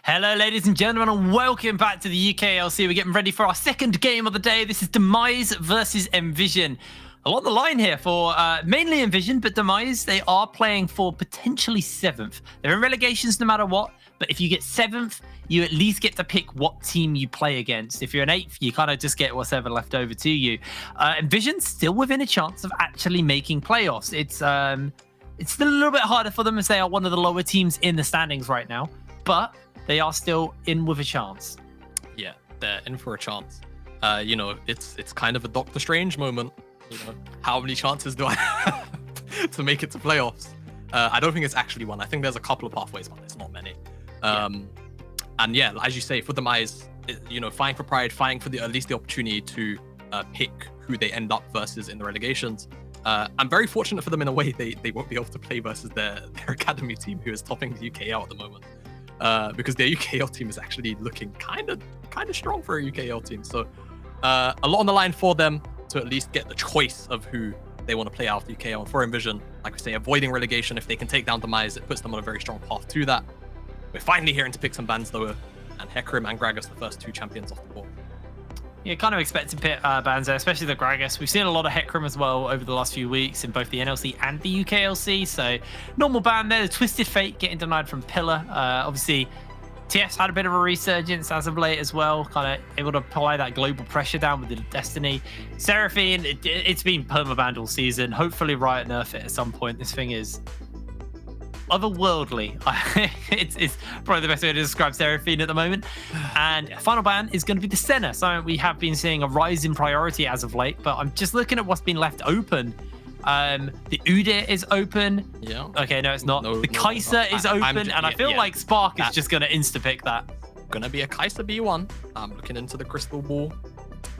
Hello, ladies and gentlemen, and welcome back to the UKLC. We're getting ready for our second game of the day. This is Demise versus Nvision. A lot on the line here for mainly Nvision, but Demise, they are playing for potentially 7th. They're in relegations no matter what, but if you get 7th, you at least get to pick what team you play against. If you're an 8th, you kind of just get what's ever left over to you. Nvision's still within a chance of actually making playoffs. It's still a little bit harder for them as they are one of the lower teams in the standings right now, but they are still in with a chance. Yeah, they're in for a chance. It's kind of a Doctor Strange moment. How many chances do I have to make it to playoffs? I don't think it's actually one. I think there's a couple of pathways, but it's not many. And yeah, as you say, for Demise, fighting for pride, fighting for at least the opportunity to pick who they end up versus in the relegations. I'm very fortunate for them in a way. They won't be able to play versus their academy team, who is topping the UKL at the moment. Because their UKL team is actually looking kind of strong for a UKL team. So a lot on the line for them to at least get the choice of who they want to play out of the UKL. And for Nvision, like we say, avoiding relegation, if they can take down Demise, it puts them on a very strong path to that. We're finally hearing to pick some bans though, and Hecarim and Gragas, the first two champions off the board. Yeah, kind of expect to pit bans there, especially the Gragas. We've seen a lot of Hecarim as well over the last few weeks in both the NLC and the UKLC. So normal ban there. The Twisted Fate getting denied from Pillar. Obviously, TF's had a bit of a resurgence as of late as well. Kind of able to apply that global pressure down with the Destiny. Seraphine, it's been permabanned all season. Hopefully Riot nerf it at some point. This thing is otherworldly. It's probably the best way to describe Seraphine at the moment. And final ban is going to be the Senna. So we have been seeing a rise in priority as of late, but I'm just looking at what's been left open. The Udyr is open. Yeah. Okay, no, it's not. The Kai'Sa is open, and I feel like Spark is just going to insta-pick that. Gonna be a Kai'Sa B1. I'm looking into the crystal ball.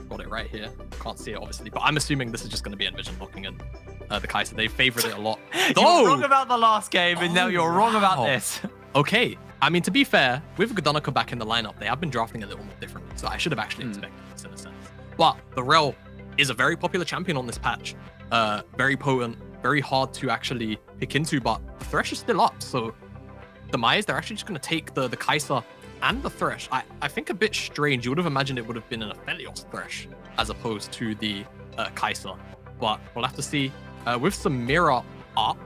Got it right here. Can't see it, obviously, but I'm assuming this is just going to be Nvision locking in the Kai'Sa. They favored it a lot. You were wrong about the last game, and now you're wrong about this. Okay. I mean, to be fair, with Godonica back in the lineup, they have been drafting a little more differently, so I should have actually expected this in a sense. But the Rel is a very popular champion on this patch. Very potent, very hard to actually pick into, but the Thresh is still up, so Demise, they're actually just going to take the Kai'Sa and the Thresh. I think a bit strange. You would have imagined it would have been an Aphelios Thresh as opposed to the Kai'Sa, but we'll have to see. With Samira up,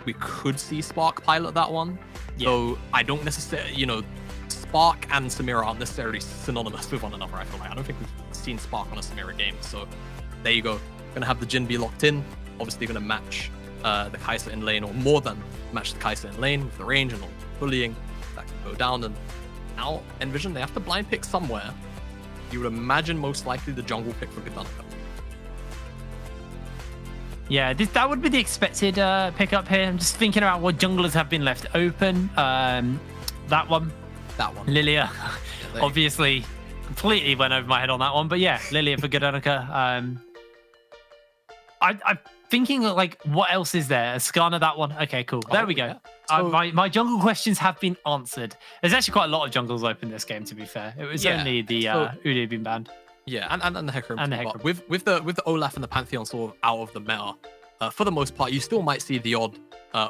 we could see Spark pilot that one. Yeah. So I don't necessarily, Spark and Samira aren't necessarily synonymous with one another, I feel like. I don't think we've seen Spark on a Samira game. So there you go. Gonna have the Jhin be locked in. Obviously gonna match the Kai'Sa in lane, or more than match the Kai'Sa in lane with the range and all the bullying. That can go down. And now Nvision, they have to blind pick somewhere. You would imagine most likely the jungle pick for Godonica. Yeah, that would be the expected pickup here. I'm just thinking about what junglers have been left open. That one. Lilia, obviously, completely went over my head on that one. But yeah, Lilia for Godonica. I'm thinking like, what else is there? Skarner, that one. Okay, cool. There we go. Yeah. So, my jungle questions have been answered. There's actually quite a lot of jungles open this game, to be fair. It was only the Udyr being banned. Yeah, and the Hecarim. And the Hecarim. With the Olaf and the Pantheon sort of out of the meta, for the most part, you still might see the odd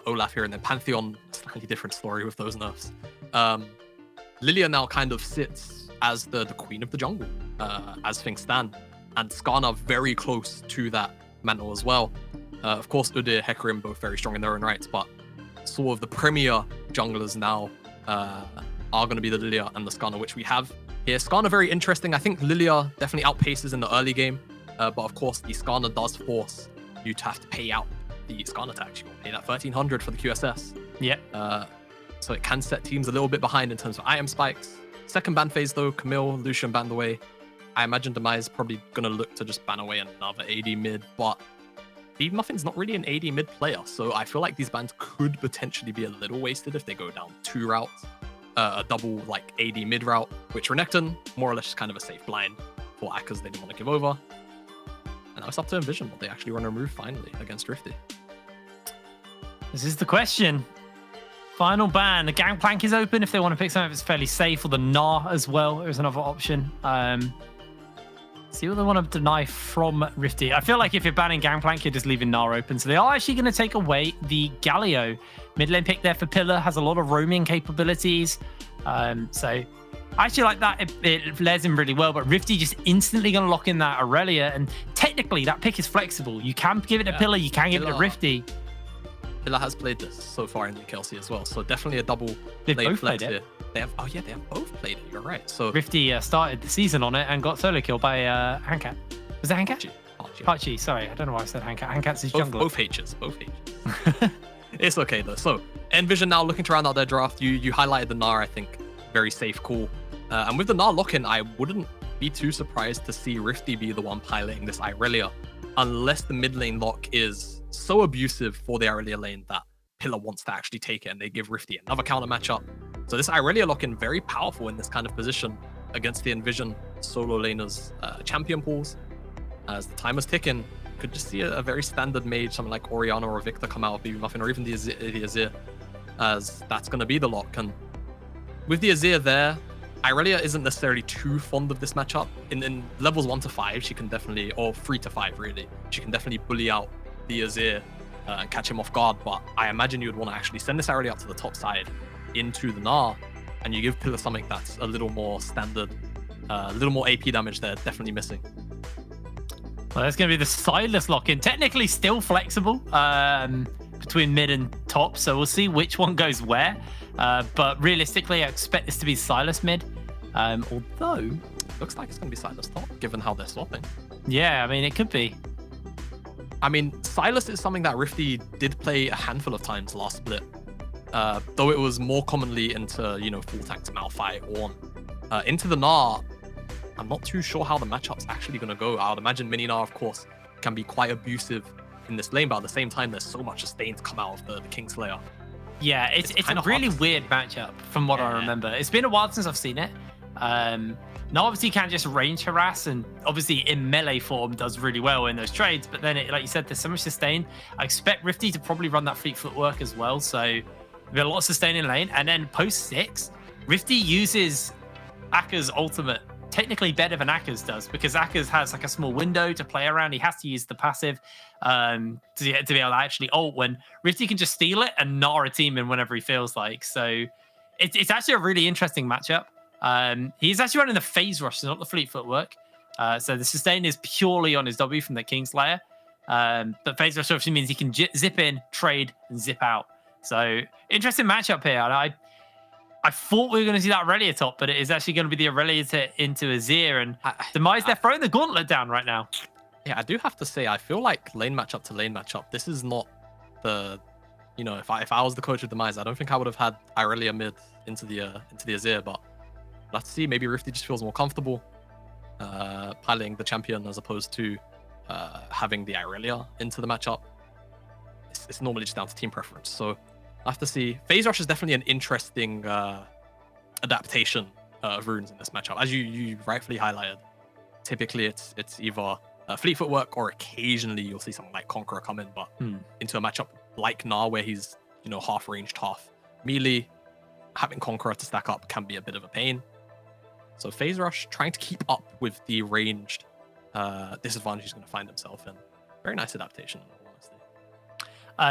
Olaf here and then. Pantheon, slightly different story with those nerfs. Lilia now kind of sits as the queen of the jungle, as things stand. And Skarner very close to that mantle as well. Of course, Udyr, Hecarim, both very strong in their own rights, but sort of the premier junglers now are going to be the Lilia and the Skarner, which we have here. Skarner very interesting. I think Lilia definitely outpaces in the early game, but of course the Skarner does force you to have to pay out the Skarner tax. You got to pay that 1300 for the QSS. Yeah. So it can set teams a little bit behind in terms of item spikes. Second ban phase though, Camille, Lucian banned away. I imagine Demise is probably going to look to just ban away another AD mid, but Steve Muffin's not really an AD mid player, so I feel like these bans could potentially be a little wasted if they go down 2 routes. A double like AD mid route, which Renekton more or less is kind of a safe blind for Akkers they didn't want to give over. And now it's up to Nvision what they actually want to remove finally against Drifty. This is the question. Final ban. The Gangplank is open if they want to pick something that's fairly safe, or the Gnar as well. There's another option. See what they want to deny from Rifty. I feel like if you're banning Gangplank, you're just leaving Gnar open. So they are actually going to take away the Galio. Mid lane pick there for Pillar, has a lot of roaming capabilities. So I actually like that. It layers him really well, but Rifty just instantly going to lock in that Aurelia. And technically, that pick is flexible. You can give it to Pillar, you can give it to Rifty. Pillar has played this so far in the UKLC as well, so definitely a double They've lane both flex played here. They have, oh yeah, they have both played it. You're right. So Rifty started the season on it and got solo killed by Hankat. Was it Hankat? Archie. Sorry, I don't know why I said Hankat. Hankat's his jungler. Both H's. It's okay though. So Nvision now looking to round out their draft. You highlighted the Gnar, I think, very safe call. And with the Gnar lock-in, I wouldn't be too surprised to see Rifty be the one piloting this Irelia, unless the mid lane lock is so abusive for the Irelia lane that Pillar wants to actually take it and they give Rifty another counter matchup. So this Irelia lock-in very powerful in this kind of position against the Nvision solo laners champion pools. As the timer's ticking, could just see a very standard mage, something like Orianna or Victor come out of BB Muffin, or even the Azir, as that's going to be the lock. And with the Azir there, Irelia isn't necessarily too fond of this matchup. In levels 1 to 5, she can definitely, or 3 to 5 really, she can definitely bully out the Azir and catch him off guard. But I imagine you would want to actually send this Irelia up to the top side into the Gnar, and you give Pillar something that's a little more standard, a little more AP damage there, definitely missing. Well, that's going to be the Silas lock-in. Technically still flexible between mid and top, so we'll see which one goes where. But realistically, I expect this to be Silas mid. Although... Looks like it's going to be Silas top, given how they're swapping. Yeah, I mean, it could be. I mean, Silas is something that Rifty did play a handful of times last split. Though it was more commonly into, full tanks Malphite or into the Gnar. I'm not too sure how the matchup's actually going to go. I would imagine Mini Gnar, of course, can be quite abusive in this lane, but at the same time, there's so much sustain to come out of the Kingslayer. Yeah, it's a really weird matchup from what I remember. It's been a while since I've seen it. Now, obviously, you can just range harass, and obviously in melee form does really well in those trades, but then, like you said, there's so much sustain. I expect Rifty to probably run that fleet footwork as well, so there'll be a lot of sustain in lane. And then post 6, Rifty uses Akka's ultimate technically better than Akka's does, because Akka's has like a small window to play around. He has to use the passive to be able to actually ult, when Rifty can just steal it and gnar a team in whenever he feels like. So it's actually a really interesting matchup. He's actually running the phase rush, not the fleet footwork. So the sustain is purely on his W from the Kingslayer. But phase rush obviously means he can zip in, trade, and zip out. So interesting matchup here. I thought we were going to see that Aurelia top, but it is actually going to be the Aurelia into Azir, and Demise, they're throwing the gauntlet down right now. Yeah, I do have to say, I feel like lane matchup to lane matchup, this is not the, if I was the coach of Demise, I don't think I would have had Aurelia mid into the Azir, but let's see, maybe Rifty just feels more comfortable piloting the champion as opposed to having the Aurelia into the matchup. It's normally just down to team preference, so I have to see. Phase Rush is definitely an interesting adaptation of runes in this matchup. As you rightfully highlighted, typically it's either fleet footwork, or occasionally you'll see something like Conqueror come in, but into a matchup like Gnar, where he's half ranged, half melee, having Conqueror to stack up can be a bit of a pain. So Phase Rush trying to keep up with the ranged disadvantage he's going to find himself in. Very nice adaptation.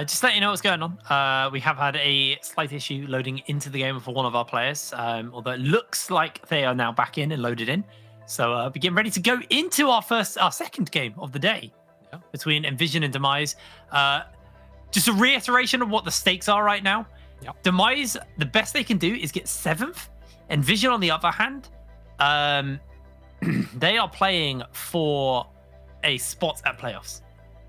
Just to let you know what's going on. We have had a slight issue loading into the game for one of our players, although it looks like they are now back in and loaded in. So we're getting ready to go into our second game of the day between Nvision and Demise. Just a reiteration of what the stakes are right now. Demise, the best they can do is get 7th. Nvision, on the other hand, they are playing for a spot at playoffs.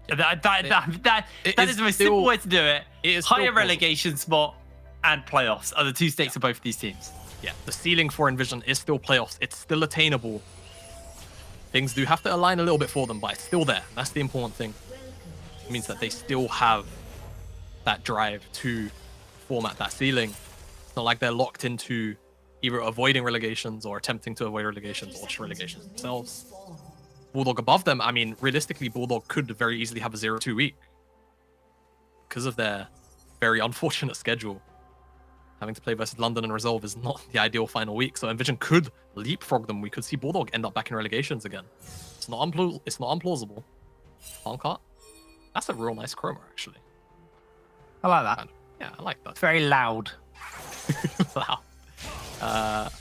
That is the most simple way to do it. It is higher relegation spot and playoffs are the two stakes of both of these teams. Yeah, the ceiling for Nvision is still playoffs. It's still attainable. Things do have to align a little bit for them, but it's still there. That's the important thing. It means that they still have that drive to format that ceiling. It's not like they're locked into either avoiding relegations or attempting to avoid relegations or just relegations themselves. Bulldog above them, I mean, realistically, Bulldog could very easily have a 0-2 week because of their very unfortunate schedule. Having to play versus London and Resolve is not the ideal final week, so Nvision could leapfrog them. We could see Bulldog end up back in relegations again. It's not implausible. Honkat. That's a real nice chroma, actually. I like that. Yeah, I like that. It's very loud. Loud.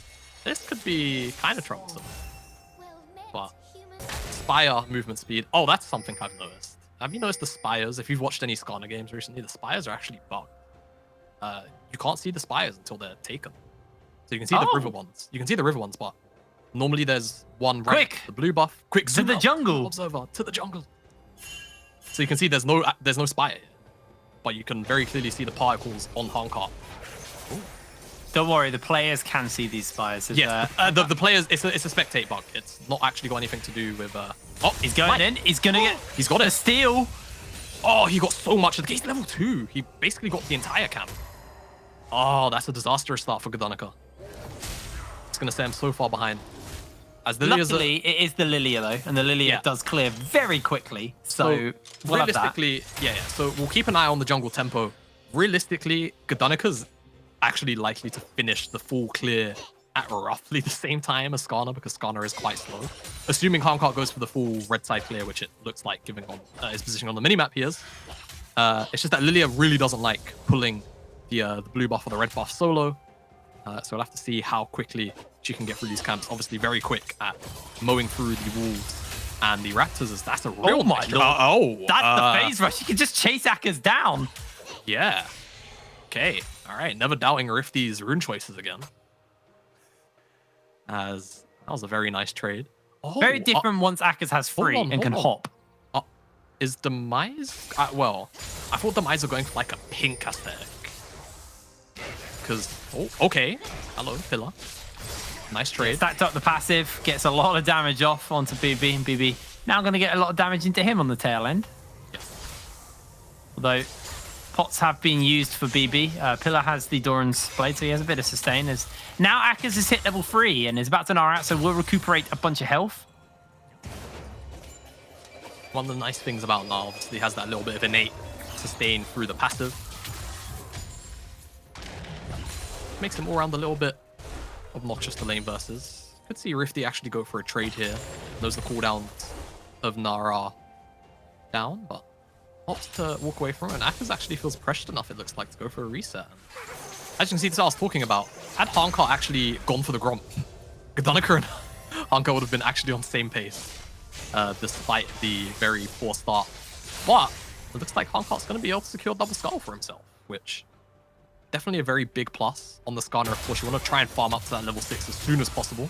This could be kind of troublesome. But Spire movement speed. Oh, that's something I've noticed. Have you noticed the Spires? If you've watched any Skarner games recently, the Spires are actually bugged. You can't see the Spires until they're taken. So you can see the river ones. You can see the river ones, but normally there's one right. Quick! The blue buff. Quick, to the jungle. Observer, to the jungle. So you can see there's no Spire, but you can very clearly see the particles on Honkat. Don't worry, the players can see these spires. Yes, the players. It's a spectate bug. It's not actually got anything to do with. Oh, he's going in. He's gonna get. He's got a steal. Oh, he got so much. He's level 2. He basically got the entire camp. Oh, that's a disastrous start for Godonica. It's gonna send him so far behind. As Luckily, it is the Lilia though, and the Lilia does clear very quickly. So realistically, yeah. So we'll keep an eye on the jungle tempo. Realistically, Godonica's actually likely to finish the full clear at roughly the same time as Skarner, because Skarner is quite slow. Assuming Honkat goes for the full red side clear, which it looks like given on his position on the minimap he is. It's just that Lilia really doesn't like pulling the blue buff or the red buff solo. So we'll have to see how quickly she can get through these camps. Obviously very quick at mowing through the wolves and the raptors. That's a real that's the phase rush. You can just chase Akers down. Yeah. Okay. All right. Never doubting Rifty's rune choices again. As that was a very nice trade. Oh, very different once Akers has free and can hop. Is Demise? Well, I thought Demise were going for like a pink aesthetic. Because, okay. Hello, Pillar. Nice trade. Stacked up the passive, gets a lot of damage off onto BB, and BB now going to get a lot of damage into him on the tail end. Yeah. Although pots have been used for BB. Pillar has the Doran's blade, so he has a bit of sustain. As now Akers has hit level 3 and is about to gnar out, so will recuperate a bunch of health. One of the nice things about Gnar, obviously, has that little bit of innate sustain through the passive. Makes him all around a little bit obnoxious to lane versus. Could see Rifty actually go for a trade here. Knows the cooldowns of Gnar are down, but opts to walk away from it. And Akers actually feels pressured enough, it looks like, to go for a reset. As you can see, this is what I was talking about. Had Honkat actually gone for the Gromp, Godonica and Honkat would have been actually on the same pace. Despite the very poor start. But it looks like Honkat's going to be able to secure double skull for himself, which definitely a very big plus on the Skarner. Of course, you want to try and farm up to that level 6 as soon as possible.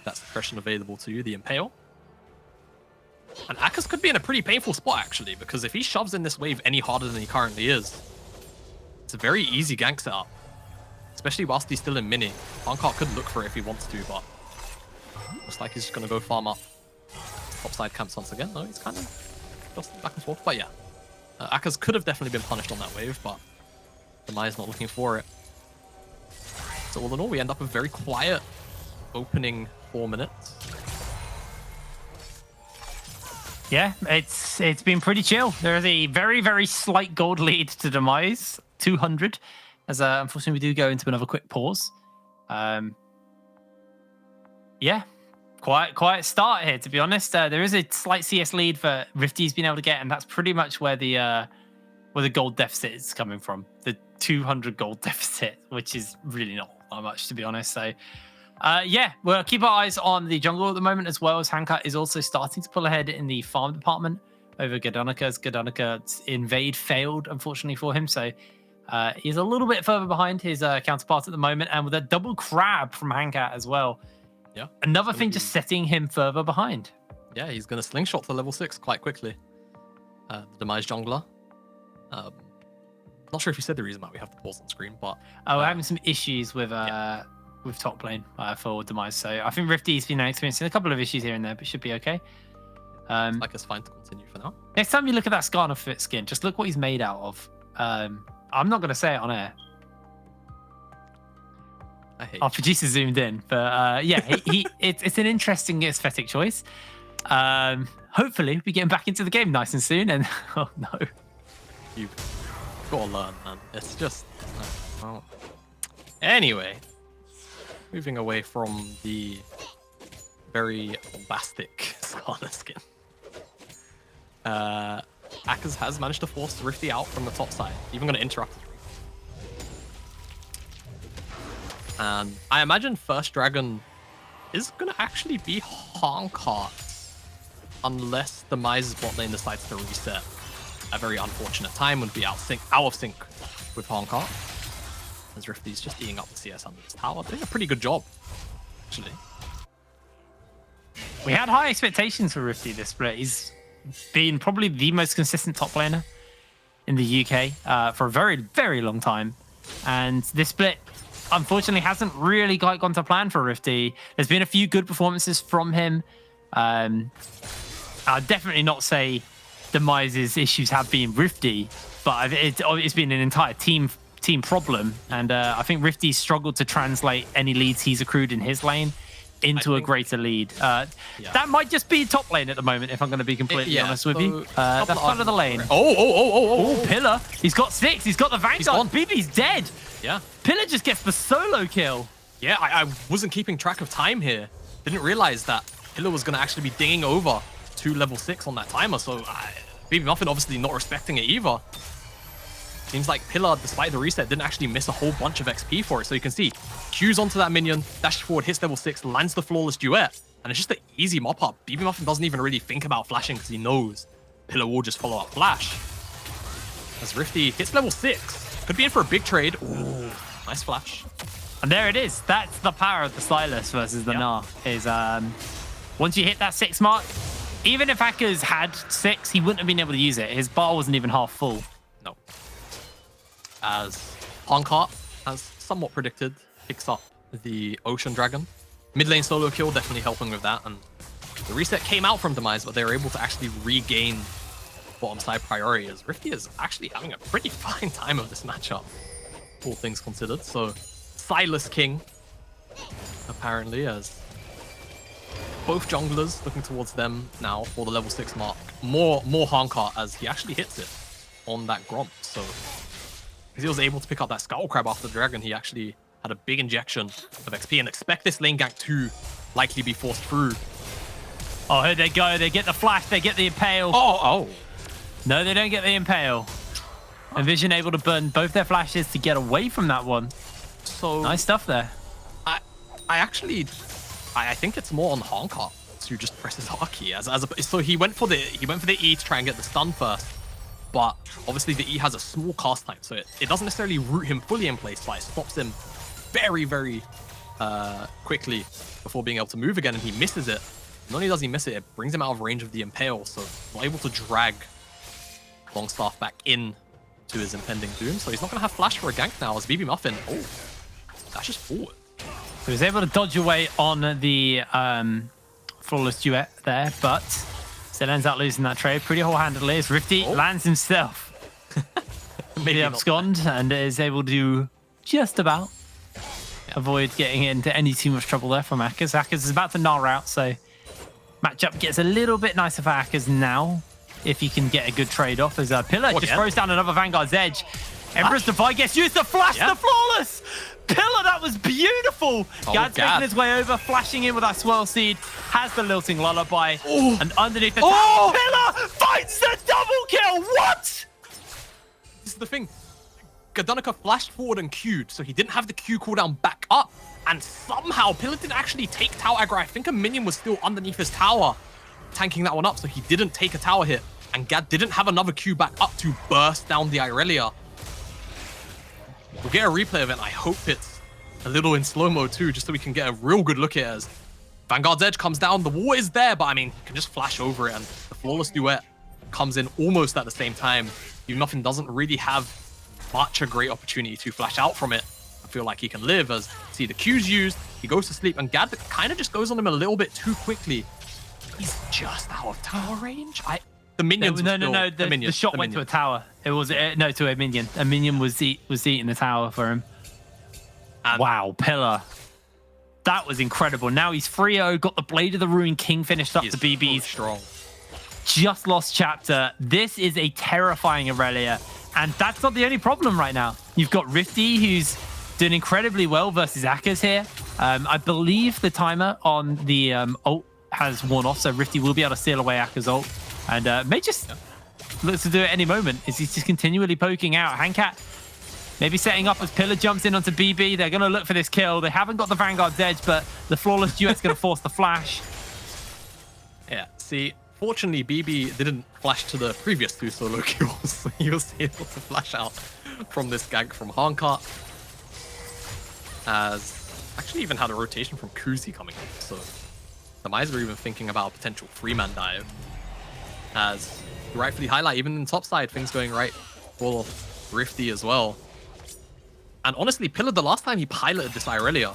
That's suppression available to you, the Impale. And Akers could be in a pretty painful spot, actually, because if he shoves in this wave any harder than he currently is, it's a very easy gank setup, especially whilst he's still in mini. Honkat could look for it if he wants to, but looks like he's just going to go farm up. Topside camps once again. No, he's kind of just back and forth. But yeah, Akers could have definitely been punished on that wave, but Demise not looking for it. So all in all, we end up with a very quiet opening 4 minutes. Yeah, it's been pretty chill. There is a very, very slight gold lead to Demise, 200, as unfortunately we do go into another quick pause. Yeah. Quiet start here, to be honest. There is a slight CS lead for Rifty's been able to get, and that's pretty much where the gold deficit is coming from. The 200 gold deficit, which is really not that much, to be honest. So, yeah, we'll keep our eyes on the jungle at the moment, as well as Honkat is also starting to pull ahead in the farm department over Godonica's. Godonica's invade failed, unfortunately for him, so he's a little bit further behind his counterpart at the moment, and with a double crab from Honkat as well. Yeah. Another thing just setting him further behind. Yeah, he's going to slingshot to level 6 quite quickly. The Demise jungler. Not sure if you said the reason why we have the pause on screen, but... we're having some issues with top lane for Demise. So I think Rifty's been experiencing a couple of issues here and there, but should be okay. Like it's fine to continue for now. Next time you look at that Skarner fit skin, just look what he's made out of. I'm not going to say it on air. Our producer zoomed in, but yeah, it's an interesting aesthetic choice. Hopefully, we'll be getting back into the game nice and soon. And oh no, you've got to learn, man. It's just well, Anyway, moving away from the very bombastic Skarner skin. Akaz has managed to force Rifty out from the top side, even going to interrupt his read. And I imagine first dragon is going to actually be Honkart, unless the Demise bot lane decides to reset. A very unfortunate time would be out of sync with Honkart, as Rifty's just eating up the CS under this tower, doing a pretty good job, actually. We had high expectations for Rifty this split. He's been probably the most consistent top laner in the UK for a very, very long time. And this split, unfortunately, hasn't really quite gone to plan for Rifty. There's been a few good performances from him. I'd definitely not say Demise's issues have been Rifty, but it's been an entire team problem. And I think Rifty struggled to translate any leads he's accrued in his lane into a greater lead. That might just be top lane at the moment, if I'm going to be completely honest with you. That's front of the lane. Oh, Pillar. He's got 6. He's got the Vanguard. BB's dead. Yeah. Pillar just gets the solo kill. Yeah, I wasn't keeping track of time here. Didn't realize that Pillar was going to actually be dinging over to level 6 on that timer. So BB Muffin obviously not respecting it either. Seems like Pillar, despite the reset, didn't actually miss a whole bunch of XP for it. So you can see, Q's onto that minion, dashes forward, hits level 6, lands the flawless duet, and it's just an easy mop up. BB Muffin doesn't even really think about flashing because he knows Pillar will just follow up flash. As Rifty hits level 6, could be in for a big trade. Ooh, nice flash. And there it is. That's the power of the Stylus versus the Gnar. Is once you hit that 6 mark, even if Akaz had 6, he wouldn't have been able to use it. His bar wasn't even half full. No. As Honkart, as somewhat predicted, picks up the Ocean Dragon. Mid lane solo kill, definitely helping with that. And the reset came out from Demise, but they were able to actually regain bottom side priority, as Rifty is actually having a pretty fine time of this matchup, all things considered. So, Silas King, apparently, as both junglers looking towards them now for the level 6 mark. More Honkart, as he actually hits it on that Gromp. So, because he was able to pick up that Skull Crab after the Dragon, he actually had a big injection of XP, and expect this lane gank to likely be forced through. Oh, here they go. They get the flash. They get the impale. Oh. No, they don't get the impale. Nvision able to burn both their flashes to get away from that one. So nice stuff there. I think it's more on Honkart to just press his R key so he went for the E to try and get the stun first. But obviously the E has a small cast time, so it doesn't necessarily root him fully in place, but it stops him very, very quickly before being able to move again, and he misses it. Not only does he miss it, it brings him out of range of the Impale, so not able to drag Longstaff back in to his impending doom. So he's not going to have flash for a gank now, as BB Muffin, dashes forward. He was able to dodge away on the flawless duet there, but still ends up losing that trade pretty whole-handedly as Rifty lands himself. Maybe abscond and is able to just about avoid getting into any too much trouble there from Akaz. Akaz is about to gnar out, so matchup gets a little bit nicer for Akaz now, if he can get a good trade off, as Pillar just throws down another Vanguard's Edge. Emperor's Defy gets used to flash the flawless! Pillar, that was beautiful! Gad's making his way over, flashing in with that Swirl Seed, has the Lilting Lullaby, and underneath the tower, Pillar finds the double kill! What? This is the thing. Gardunica flashed forward and Q'd, so he didn't have the Q cooldown back up, and somehow Pillar didn't actually take tower aggro. I think a minion was still underneath his tower, tanking that one up, so he didn't take a tower hit, and Gad didn't have another Q back up to burst down the Irelia. We'll get a replay of it, and I hope it's a little in slow-mo too, just so we can get a real good look at it as Vanguard's Edge comes down. The wall is there, but I mean, you can just flash over it, and the flawless duet comes in almost at the same time. Muffin doesn't really have much a great opportunity to flash out from it. I feel like he can live, as see the Q's used, he goes to sleep, and Gad kind of just goes on him a little bit too quickly. He's just out of tower range. The minions. No. The shot went to a tower. It was no, to a minion. A minion was eating the tower for him. And wow, Pillar. That was incredible. Now he's 3-0, got the Blade of the Ruined King finished up to BB's. Strong. Just lost chapter. This is a terrifying Irelia, and that's not the only problem right now. You've got Rifty, who's doing incredibly well versus Akers here. I believe the timer on the ult has worn off, so Rifty will be able to steal away Akers' ult. And may just look to do it any moment as he's just continually poking out. Handcat maybe setting up as Pillar jumps in onto BB. They're going to look for this kill. They haven't got the Vanguard's edge, but the flawless duet's going to force the flash. Yeah, see, fortunately, BB didn't flash to the previous 2 solo kills. He was able to flash out from this gank from Handcat. As actually even had a rotation from Kuzi coming in. So Demise were even thinking about a potential 3-man dive. As you rightfully highlight, even in top side, things going right for Rifty as well. And honestly, Pillar, the last time he piloted this Irelia,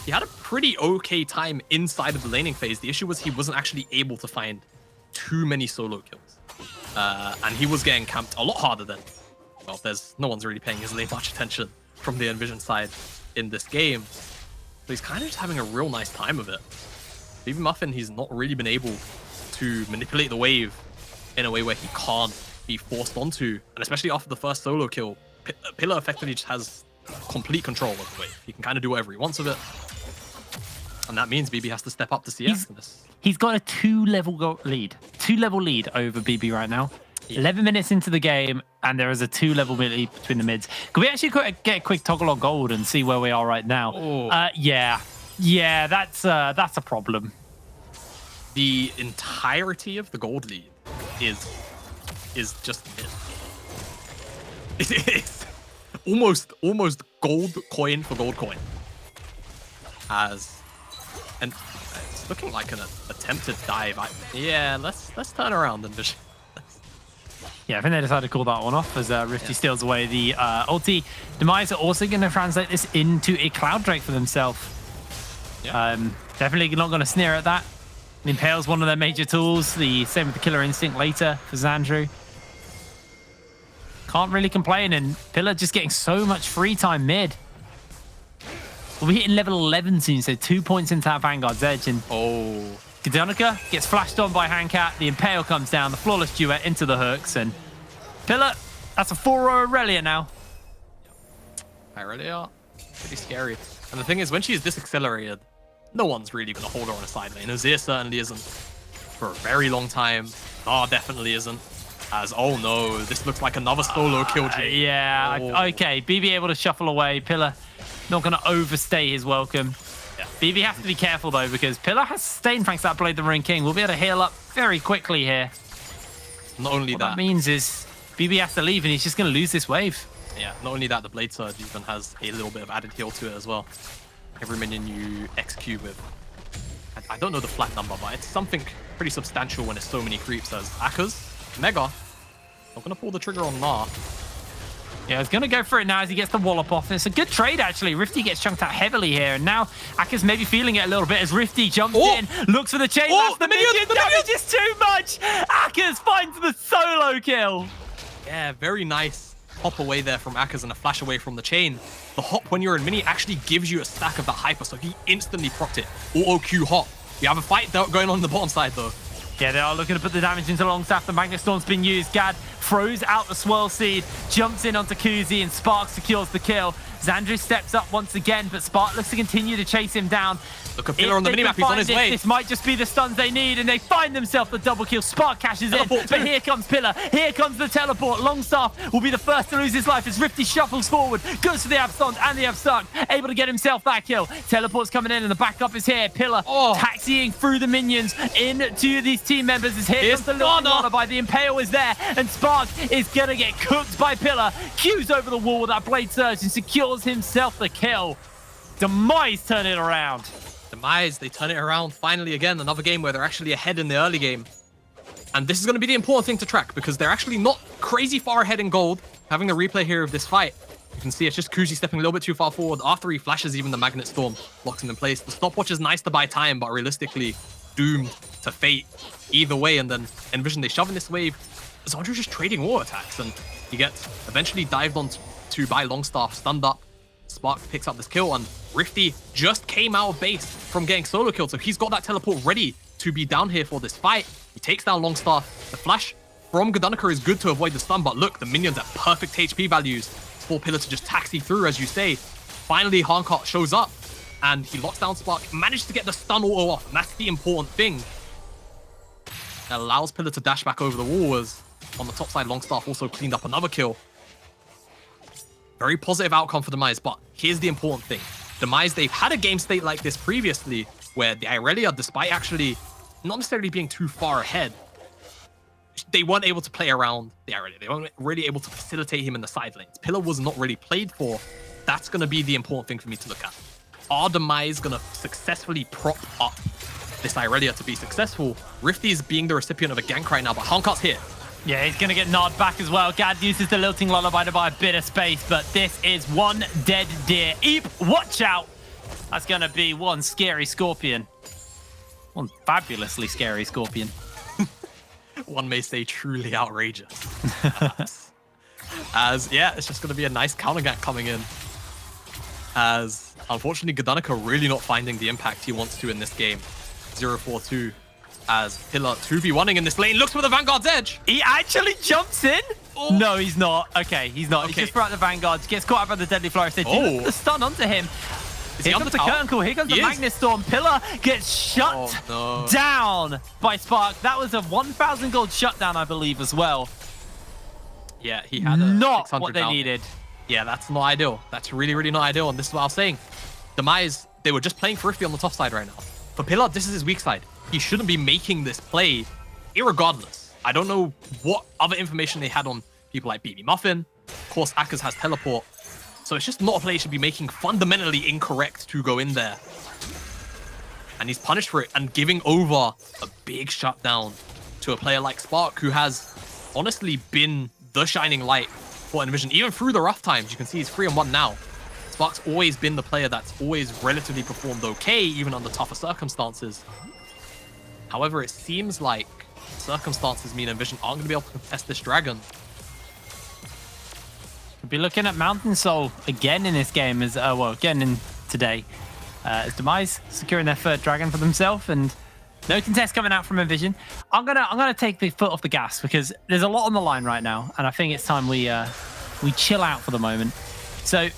he had a pretty okay time inside of the laning phase. The issue was he wasn't actually able to find too many solo kills. And he was getting camped a lot harder than, well, no one's really paying his lane much attention from the Nvision side in this game. So he's kind of just having a real nice time of it. BB Muffin, he's not really been able to manipulate the wave in a way where he can't be forced onto. And especially after the first solo kill, Pillar effectively just has complete control of the wave. He can kind of do whatever he wants with it. And that means BB has to step up to CS in this. He's got a 2-level lead. 2-level lead over BB right now. Yeah. 11 minutes into the game, and there is a 2-level lead between the mids. Can we actually get a quick toggle on gold and see where we are right now? Yeah, that's a problem. The entirety of the gold lead is just it's almost gold coin for gold coin. And it's looking like an attempted dive. Yeah, let's turn around and just. Yeah, I think they decided to call that one off as Rifty steals away the ulti. Demise are also going to translate this into a Cloud Drake for themselves. Yeah. Definitely not going to sneer at that. The Impale's one of their major tools. The same with the Killer Instinct later for Xandru. Can't really complain, and Pillar just getting so much free time mid. We'll be hitting level 11 soon, so 2 points into that Vanguard's edge. And Gdanica gets flashed on by Handcat. The Impale comes down, the flawless duet into the hooks, and Pillar, that's a 4-row Irelia now. Irelia, pretty scary. And the thing is, when she's this accelerated, no one's really going to hold her on a side lane. Azir certainly isn't for a very long time. Nah, definitely isn't. As, oh no, this looks like another solo kill. Yeah, okay. BB able to shuffle away. Pillar not going to overstay his welcome. Yeah. BB has to be careful though, because Pillar has sustained thanks to that Blade the Ruined King. We'll be able to heal up very quickly here. Not only that means is BB has to leave and he's just going to lose this wave. Yeah, not only that, the Blade Surge even has a little bit of added heal to it as well. Every minion you execute with, I don't know the flat number, but it's something pretty substantial when it's so many creeps as Akers, Mega, not going to pull the trigger on Nah. Yeah, he's going to go for it now as he gets the wallop off. It's a good trade, actually. Rifty gets chunked out heavily here, and now Akers maybe feeling it a little bit as Rifty jumps in, looks for the chain. The minion damage is too much! Akers finds the solo kill! Yeah, very nice hop away there from Akers and a flash away from the chain. The hop when you're in mini actually gives you a stack of that hyper, so he instantly procced it. Auto Q hop. You have a fight going on the bottom side though. Yeah, they are looking to put the damage into Longstaff. The Magnet Storm's been used. Gad throws out the Swirl Seed, jumps in onto Kuzi, and Spark secures the kill. Xandru steps up once again, but Spark looks to continue to chase him down. Look at Pillar on the minimap, he's on his way. This might just be the stuns they need, and they find themselves the double kill. Spark cashes in, but here comes Pillar. Here comes the teleport. Longstaff will be the first to lose his life as Rifty shuffles forward, goes for the Abstunt and the Abstuck, able to get himself that kill. Teleport's coming in, and the backup is here. Pillar taxiing through the minions into these team members. As here comes the little by the Impale is there, and Spark is gonna get cooked by Pillar. Q's over the wall with that Blade Surge and secures himself the kill. Demise turn it around. Demise, they turn it around finally again. Another game where they're actually ahead in the early game. And this is going to be the important thing to track because they're actually not crazy far ahead in gold. Having the replay here of this fight, you can see it's just Kuzi stepping a little bit too far forward. After he flashes even the Magnet Storm, locks him in place. The stopwatch is nice to buy time, but realistically doomed to fate either way. And then Nvision, they shove in this wave. Xandru's just trading war attacks, and he gets eventually dived on to by Longstaff, stunned up. Spark picks up this kill, and Rifty just came out of base from getting solo killed, so he's got that teleport ready to be down here for this fight. He takes down Longstaff. The flash from Gdanica is good to avoid the stun, but look, the minions at perfect HP values for Pillar to just taxi through, as you say. Finally, Hankot shows up, and he locks down Spark, managed to get the stun auto off, and that's the important thing. That allows Pillar to dash back over the wall as on the top side, Longstaff also cleaned up another kill. Very positive outcome for Demise, but here's the important thing. Demise, they've had a game state like this previously, where the Irelia, despite actually not necessarily being too far ahead, they weren't able to play around the Irelia. They weren't really able to facilitate him in the side lanes. Pillar was not really played for. That's going to be the important thing for me to look at. Are Demise going to successfully prop up this Irelia to be successful? Rifty is being the recipient of a gank right now, but Hankot's here. Yeah, he's going to get gnawed back as well. Gad uses the Lilting Lullaby to buy a bit of space, but this is one dead deer. Eep, watch out. That's going to be one scary scorpion. One fabulously scary scorpion. One may say truly outrageous. As, yeah, it's just going to be a nice counter gank coming in. As, unfortunately, Gdanica really not finding the impact he wants to in this game. 0-4-2. As Pillar 2v1ing in this lane, looks for the Vanguard's edge. He actually jumps in? Oh. No, he's not. Okay, he's not. Okay. He's just brought the Vanguard, gets caught up by the Deadly Flourish. They do the stun onto him. Here comes the curtain call. Here comes the Magnet Storm. Pillar gets shut down by Spark. That was a 1,000 gold shutdown, I believe, as well. Yeah, he had a not what they needed. Yeah, that's not ideal. That's really, really not ideal. And this is what I was saying. Demise, they were just playing Thrifty on the top side right now. For Pillar, this is his weak side. He shouldn't be making this play, irregardless. I don't know what other information they had on people like BB Muffin. Of course, Akers has teleport. So it's just not a play he should be making, fundamentally incorrect to go in there. And he's punished for it and giving over a big shutdown to a player like Spark, who has honestly been the shining light for Nvision. Even through the rough times, you can see he's 3-1 now. Spark's always been the player that's always relatively performed okay, even under tougher circumstances. However, it seems like circumstances mean Nvision aren't going to be able to contest this dragon. We'll be looking at Mountain Soul again in this game, as again in today. As Demise securing their third dragon for themselves, and no contest coming out from Nvision. I'm gonna take the foot off the gas because there's a lot on the line right now, and I think it's time we chill out for the moment. So,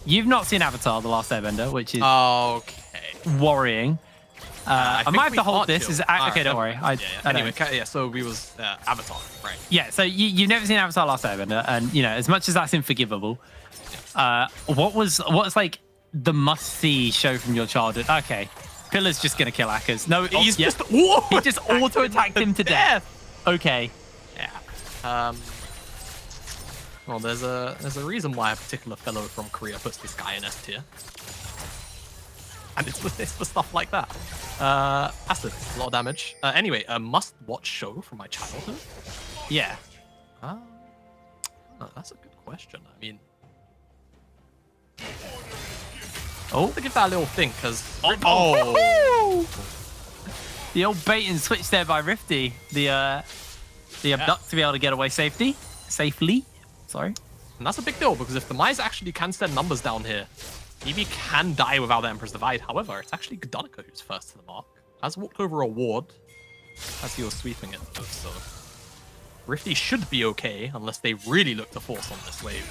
you've not seen Avatar: The Last Airbender, which is worrying. I might have to hold this. Okay, don't worry. Anyway, so we was Avatar, right? Yeah, so you've never seen Avatar: Last Airbender, and you know, as much as that's unforgivable, what's like the must-see show from your childhood? Okay, Pillar's just gonna kill Akers. No, he's just he just auto-attacked him to death. Okay. Yeah. Well, there's a reason why a particular fellow from Korea puts this guy in S tier. And it's for stuff like that. Passive, a lot of damage. Anyway, a must-watch show from my childhood? Yeah. That's a good question. I mean... I have to give that a little think, because... The old bait and switch there by Rifty. The abduct to be able to get away safely. Sorry. And that's a big deal, because if the Demise actually can send numbers down here, BB can die without the Emperor's Divide. However, it's actually Gdanica who's first to the mark. Has walked over a ward as he was sweeping it. So Rifty should be okay, unless they really look to force on this wave.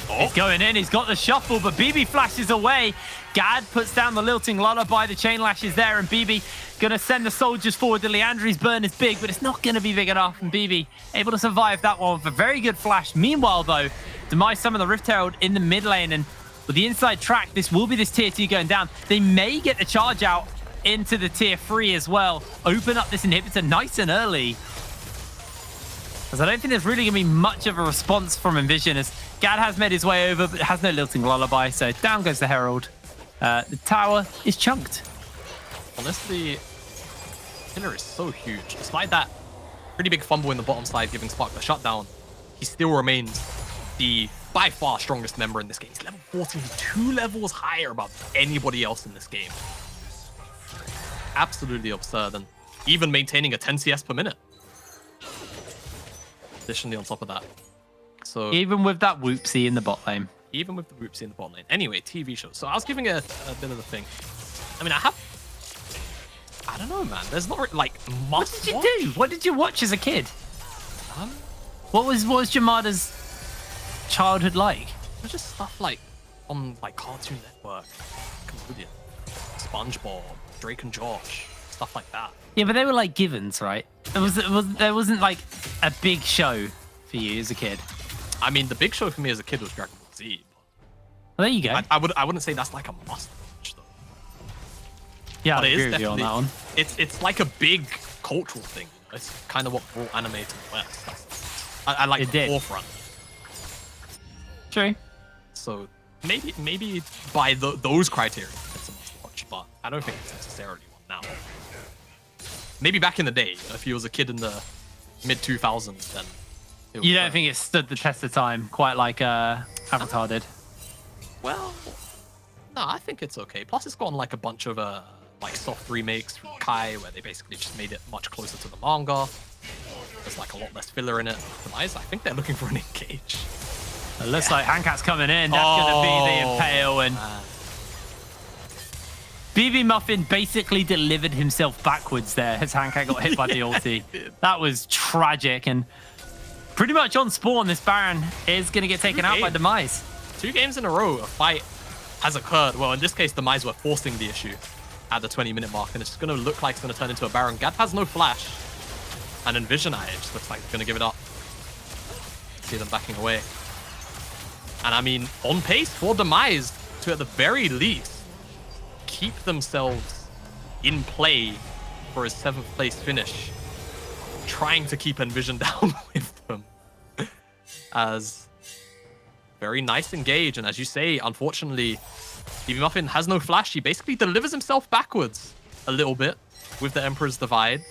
He's going in, he's got the shuffle, but BB flashes away. Gad puts down the Lilting Lullaby, the chain lashes there, and BB gonna send the soldiers forward. The Leandri's burn is big, but it's not gonna be big enough, and BB able to survive that one with a very good flash. Meanwhile, though, Demise summon the Rift Herald in the mid lane, and with the inside track, this will be this tier 2 going down. They may get the charge out into the tier 3 as well. Open up this inhibitor nice and early. Because I don't think there's really going to be much of a response from Nvision, as Gad has made his way over, but has no Lilting Lullaby, so down goes the Herald. The tower is chunked. Honestly, Pillar is so huge. Despite that pretty big fumble in the bottom side, giving Spark the shutdown, he still remains the by far strongest member in this game. He's level 14, 2 levels higher above anybody else in this game. Absolutely absurd, and even maintaining a 10 CS per minute. Additionally on top of that. So even with that whoopsie in the bot lane. Even with the whoopsie in the bot lane. Anyway, TV shows. So I was giving a bit of the thing. I mean, I don't know, man. There's not like much. What did you do? What did you watch as a kid? What was Jamada's childhood like? There's just stuff like on like Cartoon Network, Nickelodeon, SpongeBob, Drake and Josh, stuff like that. Yeah, but they were like givens, right? There wasn't like a big show for you as a kid. I mean, the big show for me as a kid was Dragon Ball Z. Well, there you go. I wouldn't say that's like a must watch though. Yeah, But I it agree is with you on that definitely- one. It's like a big cultural thing. You know? It's kind of what brought anime to the West. I like It the did. forefront. True. So maybe by those criteria, it's a must watch. But I don't think it's necessarily one now. Maybe back in the day, you know, if you was a kid in the mid 2000s, then it You was, don't think it stood the test of time quite like Avatar did? Well, no, I think it's okay. Plus, it's gotten like a bunch of like soft remakes from Kai, where they basically just made it much closer to the manga. There's like a lot less filler in it. Demise, I think they're looking for an engage. It looks like Hankat's coming in. That's going to be the Impale. And BB Muffin basically delivered himself backwards there as Hankat got hit by the ulti. That was tragic. And pretty much on spawn, this Baron is going to get taken out by Demise. 2 games in a row, a fight has occurred. Well, in this case, Demise were forcing the issue at the 20-minute mark, and it's going to look like it's going to turn into a Baron. Gad has no flash, and Nvision just looks like they're going to give it up. See them backing away. And I mean, on pace for Demise to, at the very least, keep themselves in play for his 7th place finish, trying to keep Nvision down with them. As very nice engage, and as you say, unfortunately, BB Muffin has no flash. He basically delivers himself backwards a little bit with the Emperor's Divide.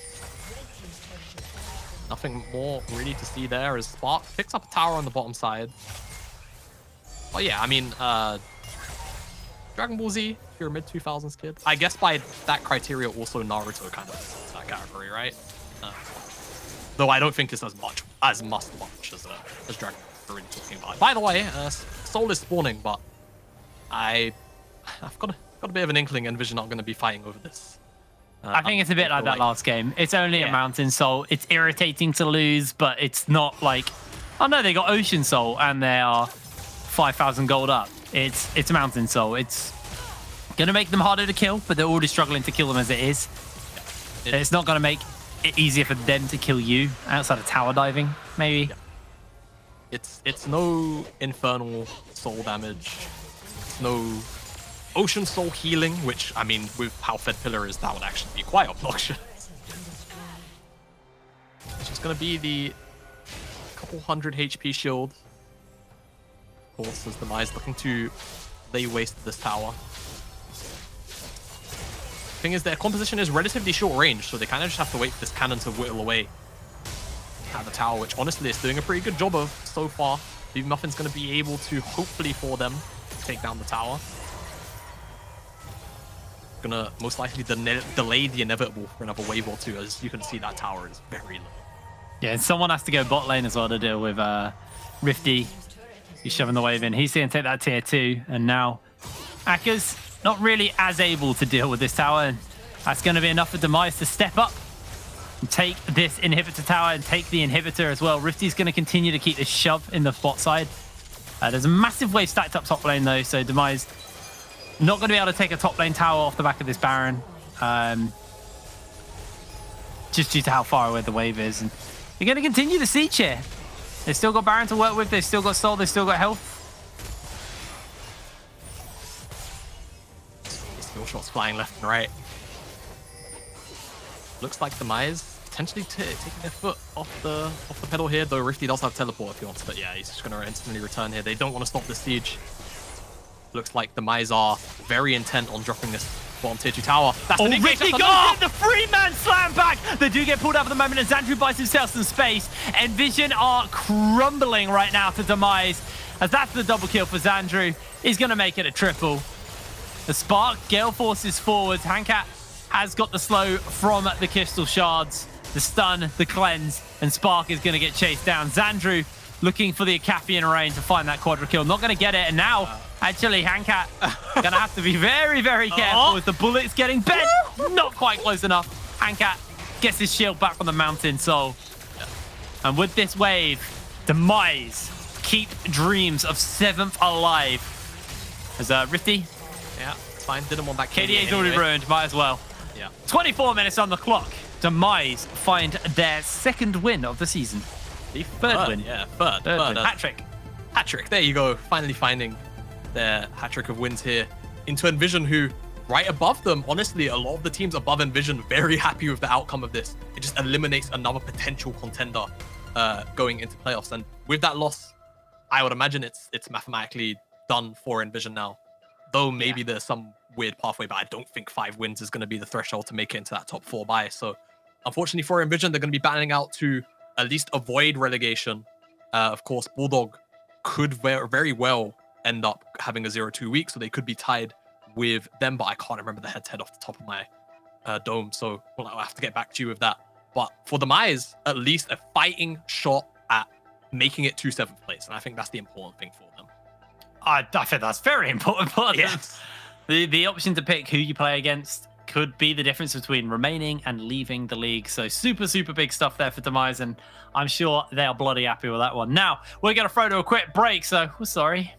Nothing more really to see there as Spark picks up a tower on the bottom side. Oh yeah, I mean, Dragon Ball Z, if you're a mid-2000s kid. I guess by that criteria, also Naruto kind of fits that category, right? Though I don't think it's as must-watch as Dragon Ball we're really talking about. By the way, Soul is spawning, but I've got a bit of an inkling Nvision aren't going to be fighting over this. I think it's a bit like that last game. It's only a Mountain Soul. It's irritating to lose, but it's not like... Oh no, they got Ocean Soul, and they are 5,000 gold up. It's Mountain Soul. It's going to make them harder to kill, but they're already struggling to kill them as it is. Yeah. It's not going to make it easier for them to kill you outside of tower diving, maybe. Yeah. It's no Infernal Soul damage. It's no Ocean Soul healing, which, I mean, with how Fed Pillar is, that would actually be quite obnoxious. It's just going to be the couple hundred HP shield. Of course, as Demise looking to lay waste to this tower. Thing is, their composition is relatively short range, so they kind of just have to wait for this cannon to whittle away at the tower, which honestly is doing a pretty good job of so far. BB Muffin's going to be able to, hopefully for them, take down the tower. Gonna most likely delay the inevitable for another wave or two, as you can see that tower is very low. Yeah, and someone has to go bot lane as well to deal with Rifty. He's shoving the wave in. He's going to take that tier 2, and now Akka's not really as able to deal with this tower, and that's going to be enough for Demise to step up and take this inhibitor tower and take the inhibitor as well. Rifty's going to continue to keep this shove in the bot side. There's a massive wave stacked up top lane though, so Demise not going to be able to take a top lane tower off the back of this Baron, just due to how far away the wave is. And they're going to continue the siege here. They've still got Baron to work with, they've still got Soul, they've still got health. Skill shots flying left and right. Looks like Demise potentially taking their foot off the pedal here, though Rifty does have teleport if he wants, but yeah, he's just going to instantly return here. They don't want to stop the siege. Looks like Demise are very intent on dropping this bottom tier 2 tower. That's the Rifty goes in the 3-man slam back. They do get pulled out for the moment, and Xandru buys himself some space. Nvision are crumbling right now to Demise, as that's the double kill for Xandru. He's going to make it a triple. The Spark, Gale forces forward. Hankat has got the slow from the Crystal Shards, the stun, the cleanse, and Spark is going to get chased down. Xandru looking for the Akafian rain to find that quadra kill. Not going to get it, and now... Actually, Hankat gonna have to be very, very careful as the bullet's getting bent. Not quite close enough. Hankat gets his shield back from the Mountain Soul. And with this wave, Demise keep dreams of 7th alive. As Rifty, Yeah, it's fine. Didn't want that KDA's already ruined, might as well. Yeah. 24 minutes on the clock. Demise find their 2nd win of the season. The 3rd win. Yeah, third Win. win. Hat-trick. Hat-trick, there you go. Finally finding their hat-trick of wins here into Nvision, who right above them, honestly, a lot of the teams above Nvision very happy with the outcome of this. It just eliminates another potential contender going into playoffs. And with that loss, I would imagine it's mathematically done for Nvision now. Though maybe there's some weird pathway, but I don't think 5 wins is going to be the threshold to make it into that top 4 bye. So unfortunately for Nvision, they're going to be battling out to at least avoid relegation. Of course, Bulldog could very well end up having a 0-2 week, so they could be tied with them, but I can't remember the head-to-head off the top of my dome, so I'll have to get back to you with that. But for Demise, at least a fighting shot at making it to 7th place, and I think that's the important thing for them. I think that's very important for them. Yes. The option to pick who you play against could be the difference between remaining and leaving the league. So super, super big stuff there for Demise, and I'm sure they are bloody happy with that one. Now, we're going to throw to a quick break, so we're sorry.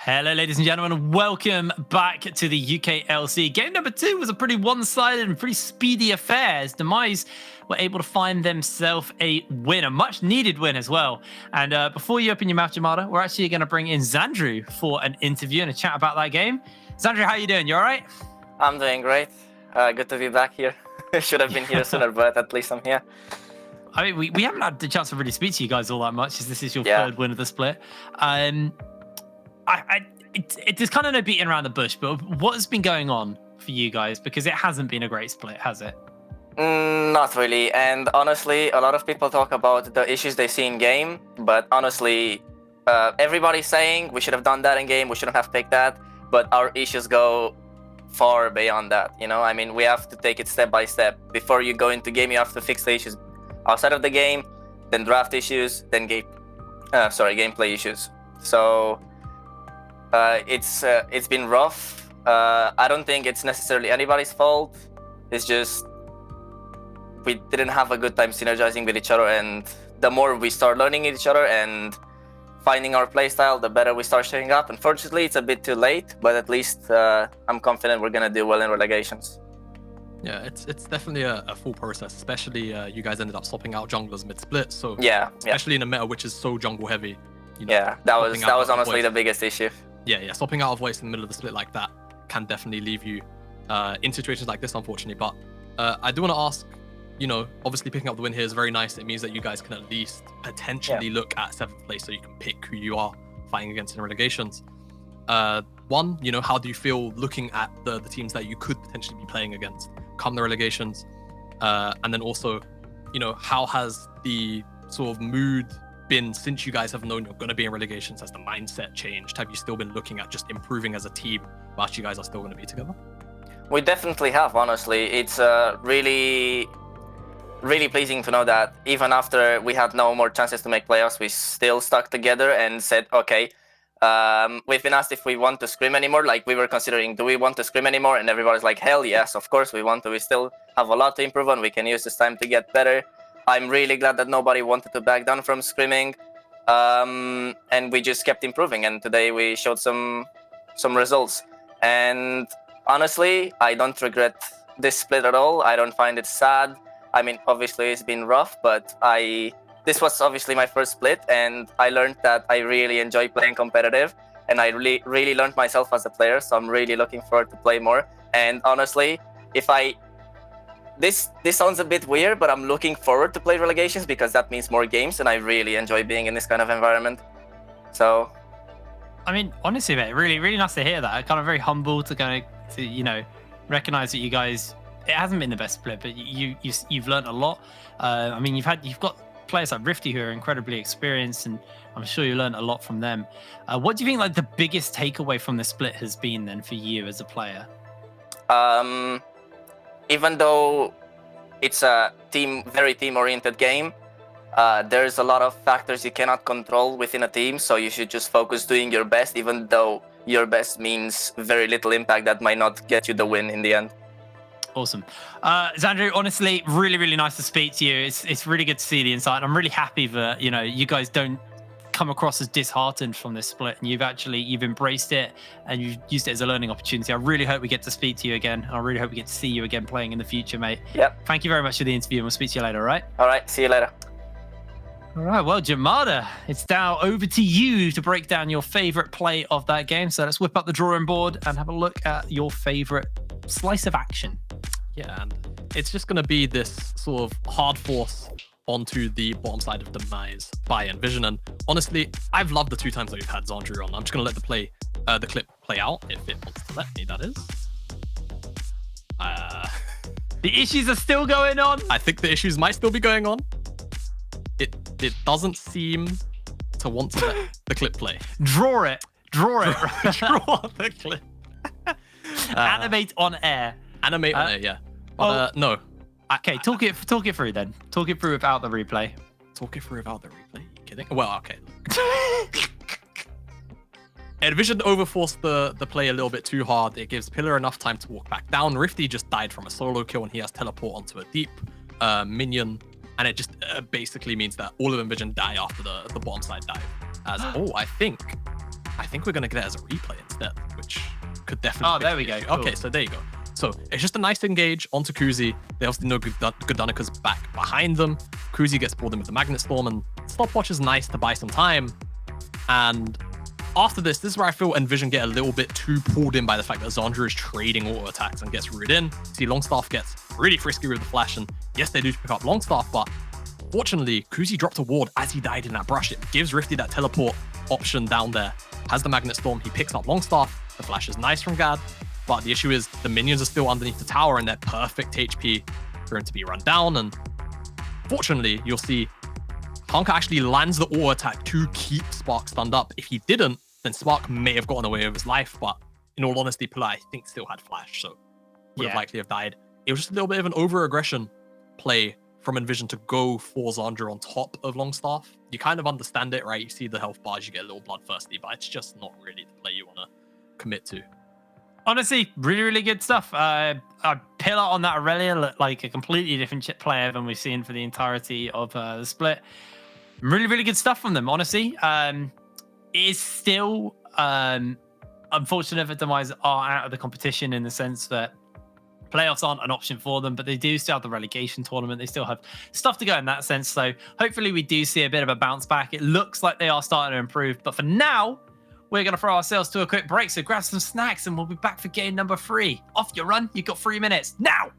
Hello, ladies and gentlemen. Welcome back to the UKLC. Game number 2 was a pretty one-sided and pretty speedy affair as Demise were able to find themselves a win, a much-needed win as well. And before you open your mouth, Jamada, we're actually going to bring in Xandru for an interview and a chat about that game. Xandru, how you doing? You all right? I'm doing great. Good to be back here. Should have been here sooner, but at least I'm here. I mean, we haven't had the chance to really speak to you guys all that much, as this is your third win of the split. There's kind of no beating around the bush, but what has been going on for you guys? Because it hasn't been a great split, has it? Not really. And honestly, a lot of people talk about the issues they see in game, but honestly, everybody's saying we should have done that in game, we shouldn't have picked that, but our issues go far beyond that. You know, I mean, we have to take it step by step. Before you go into game, you have to fix the issues outside of the game, then draft issues, then gameplay issues. So it's been rough. I don't think it's necessarily anybody's fault. It's just we didn't have a good time synergizing with each other, and the more we start learning each other and finding our playstyle, the better we start showing up. Unfortunately, it's a bit too late, but at least I'm confident we're gonna do well in relegations. Yeah, it's definitely a full process, especially you guys ended up swapping out junglers mid-split, so especially in a meta which is so jungle heavy. You know, that was honestly the biggest issue. Yeah, swapping out a voice in the middle of the split like that can definitely leave you in situations like this, unfortunately. But I do want to ask, you know, obviously picking up the win here is very nice. It means that you guys can at least potentially look at 7th place, so you can pick who you are fighting against in relegations. One, you know, how do you feel looking at the teams that you could potentially be playing against come the relegations? And then also, you know, how has the sort of mood been since you guys have known you're going to be in relegations? Has the mindset changed? Have you still been looking at just improving as a team whilst you guys are still going to be together? We definitely have, honestly. It's really pleasing to know that even after we had no more chances to make playoffs, we still stuck together and said, okay, we've been asked if we want to scrim anymore. Like, we were considering, do we want to scrim anymore? And everybody's like, hell yes, of course we want to. We still have a lot to improve on. We can use this time to get better. I'm really glad that nobody wanted to back down from scrimming, and we just kept improving. And today we showed some results. And honestly, I don't regret this split at all. I don't find it sad. I mean, obviously it's been rough, but this was obviously my first split, and I learned that I really enjoy playing competitive, and I really learned myself as a player. So I'm really looking forward to play more. And honestly, This sounds a bit weird, but I'm looking forward to play relegations because that means more games, and I really enjoy being in this kind of environment. So, I mean, honestly, mate, really nice to hear that. Kind of very humble to you know, recognize that you guys. It hasn't been the best split, but you've learned a lot. I mean, you've got players like Rifty who are incredibly experienced, and I'm sure you learned a lot from them. What do you think like the biggest takeaway from the split has been then for you as a player? Even though it's a very team-oriented game, there's a lot of factors you cannot control within a team, so you should just focus doing your best, even though your best means very little impact that might not get you the win in the end. Awesome. Xandru, honestly, really nice to speak to you. It's really good to see the insight. I'm really happy that, you know, you guys don't come across as disheartened from this split, and you've embraced it and you've used it as a learning opportunity. I really hope we get to speak to you again. I really hope we get to see you again playing in the future, mate. Yep. Thank you very much for the interview, and we'll speak to you later, all right? All right, see you later. All right, well, Jamada, it's now over to you to break down your favorite play of that game. So let's whip up the drawing board and have a look at your favorite slice of action. Yeah, and it's just going to be this sort of hard force onto the bottom side of Demise by Nvision. And honestly, I've loved the 2 times that we've had Xandru on. I'm just going to let the clip play out, if it wants to let me, that is. The issues are still going on. I think the issues might still be going on. It doesn't seem to want to let the clip play. Draw it. Draw the clip. Animate on air. Animate on air, yeah. But no. Okay, talk it through then. Talk it through without the replay. Talk it through without the replay? You kidding? Well, okay. Nvision overforced the play a little bit too hard. It gives Pillar enough time to walk back down. Rifty just died from a solo kill, and he has teleport onto a deep minion. And it just basically means that all of Nvision die after the bottom side dive. I think I think we're going to get it as a replay instead, which could definitely... Oh, there we go. Cool. Okay, so there you go. So it's just a nice engage onto Kuzi. They obviously know Godunika's back behind them. Kuzi gets pulled in with the Magnet Storm, and Stopwatch is nice to buy some time. And after this is where I feel Nvision get a little bit too pulled in by the fact that Zandra is trading auto attacks and gets rooted in. See, Longstaff gets really frisky with the flash, and yes, they do pick up Longstaff, but fortunately, Kuzi dropped a ward as he died in that brush. It gives Rifty that teleport option down there. Has the Magnet Storm, he picks up Longstaff. The flash is nice from Gad, but the issue is the minions are still underneath the tower and they're perfect HP for him to be run down. And fortunately, you'll see Honka actually lands the auto attack to keep Spark stunned up. If he didn't, then Spark may have gotten away with his life, but in all honesty, Pillar, I think, still had flash, so would have likely have died. It was just a little bit of an over-aggression play from Nvision to go for Zandra on top of Longstaff. You kind of understand it, right? You see the health bars, you get a little bloodthirsty, but it's just not really the play you want to commit to. Honestly, really, really good stuff. A Pillar on that Aurelia looked like a completely different player than we've seen for the entirety of the split. Really, really good stuff from them, honestly. It is still unfortunate that Demise are out of the competition in the sense that playoffs aren't an option for them, but they do still have the relegation tournament. They still have stuff to go in that sense. So hopefully we do see a bit of a bounce back. It looks like they are starting to improve, but for now, we're going to throw ourselves to a quick break. So grab some snacks and we'll be back for game number 3. Off your run. You've got 3 minutes now.